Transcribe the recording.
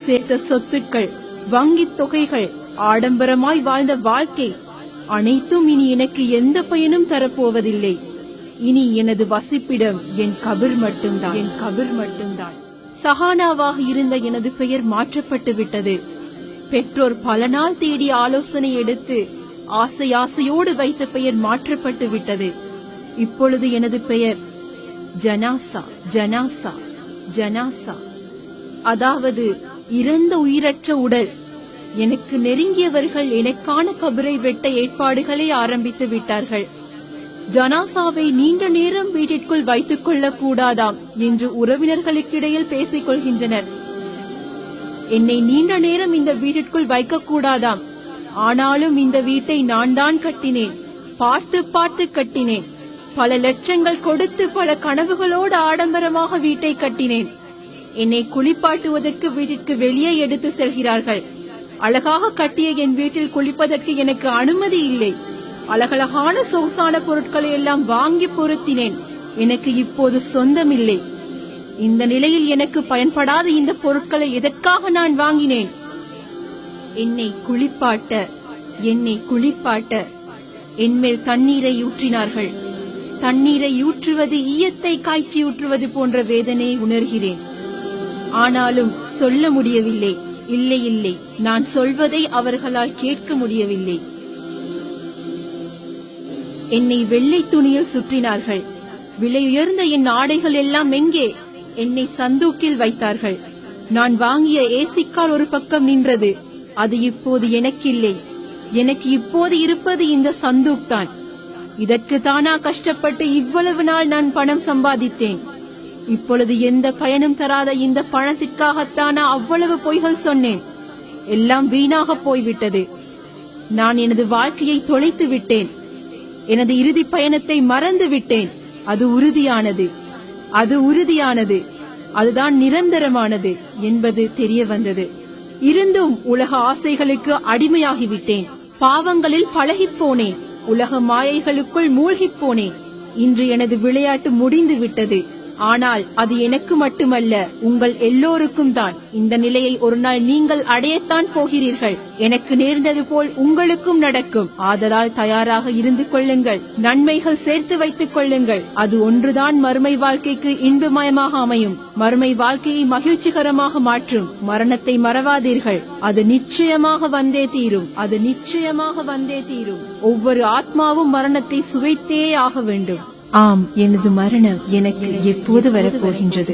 சேர்த்த சொத்துக்கள், வங்கி தொகைகள், ஆடம்பரமாய் வாழ்ந்த வாழ்க்கை அனைத்தும் இனி எனக்கு எந்த பயனும் தரப்போவதில்லை. இனி எனது வசிப்பிடம் என் கபிர் மட்டும்தான். சஹானாவாக இருந்த எனது பெயர் மாற்றப்பட்டு விட்டது. பெற்றோர் பல நாள் தேடி ஆலோசனை எடுத்து ஆசையோடு வைத்த பெயர் மாற்றப்பட்டு விட்டது. இப்பொழுது எனது பெயர் ஜனாசா, அதாவது இறந்த உயிரற்ற உடல். எனக்கு நெருங்கியவர்கள் எனக்கான கபரை வெட்ட ஏற்பாடுகளை ஆரம்பித்து விட்டார்கள். ஜனாசாவை நீண்ட நேரம் வீட்டிற்குள் வைத்துக் கொள்ளக் கூடாதாம் என்று உறவினர்களுக்கிடையில் பேசிக் கொள்கின்றனர். என்னை நீண்ட நேரம் இந்த வீட்டிற்குள் வைக்க கூடாதாம். ஆனாலும் இந்த வீட்டை நான் தான் கட்டினேன், பார்த்து கட்டினேன். பல லட்சங்கள் கொடுத்து பல கனவுகளோடு ஆடம்பரமாக வீட்டை கட்டினேன். என்னை குளிப்பாட்டுவதற்கு வீட்டிற்கு வெளியே எடுத்து செல்கிறார்கள். அழகாக கட்டிய என் வீட்டில் குளிப்பதற்கு எனக்கு அனுமதி இல்லை. அழகழகான சொகுசான பொருட்களை எல்லாம் வாங்கி பொருத்தினேன். எனக்கு இப்போது சொந்தமில்லை. இந்த நிலையில் எனக்கு பயன்படாத இந்த பொருட்களை எதற்காக நான் வாங்கினேன்? என்னை குளிப்பாட்ட என்மேல் தண்ணீரை ஊற்றினார்கள். தண்ணீரை ஊற்றுவது ஈயத்தை காய்ச்சி ஊற்றுவது போன்ற வேதனை உணர்கிறேன். ஆனாலும் சொல்ல முடியவில்லை. இல்லை, நான் சொல்வதை அவர்களால் கேட்க முடியவில்லை. என்னை வெள்ளை துணியில் சுற்றினார்கள். விலையுயர்ந்த என் ஆடைகள் எல்லாம் எங்கே? என்னை சந்தூக்கில் வைத்தார்கள். நான் வாங்கிய ஏசிக்கால் ஒரு பக்கம் நின்றது. அது இப்போது எனக்கில்லை. எனக்கு இப்போது இருப்பது இந்த சந்தூக் தான். இதற்கு தானா கஷ்டப்பட்டு இவ்வளவு நாள் நான் பணம் சம்பாதித்தேன்? இப்பொழுது எந்த பயனும் தராத இந்த பணத்திற்காகத்தானா அவ்வளவு பொய்கள் சொன்னேன்? எல்லாம் வீணாக போய்விட்டது. நான் எனது வாழ்க்கையை தொலைத்து விட்டேன். எனது இறுதி பயணத்தை மறந்து விட்டேன். அது உறுதியானது, அதுதான் நிரந்தரமானது என்பது தெரிய வந்தது. இருந்தும் உலக ஆசைகளுக்கு அடிமையாகிவிட்டேன். பாவங்களில் பழகிப் போனேன். உலக மாயைகளுக்குள் மூழ்கிப் போனேன். இன்று எனது விளையாட்டு முடிந்து விட்டது. ஆனால் அது எனக்கு மட்டுமல்ல, உங்கள் எல்லோருக்கும் தான். இந்த நிலையை ஒரு நாள் நீங்கள் அடையத்தான் போகிறீர்கள். எனக்கு நேர்ந்தது போல் உங்களுக்கும் நடக்கும். ஆதலால் தயாராக இருந்து கொள்ளுங்கள். நன்மைகள் சேர்த்து வைத்துக் கொள்ளுங்கள். அது ஒன்றுதான் மறுமை வாழ்க்கைக்கு இன்பமயமாக அமையும். மறுமை வாழ்க்கையை மகிழ்ச்சிகரமாக மாற்றும். மரணத்தை மறவாதீர்கள். அது நிச்சயமாக வந்தே தீரும். ஒவ்வொரு ஆத்மாவும் மரணத்தை சுவைத்தே ஆக வேண்டும். ஆம், எனது மரணம் எனக்கு எப்போது வரப்போகின்றது?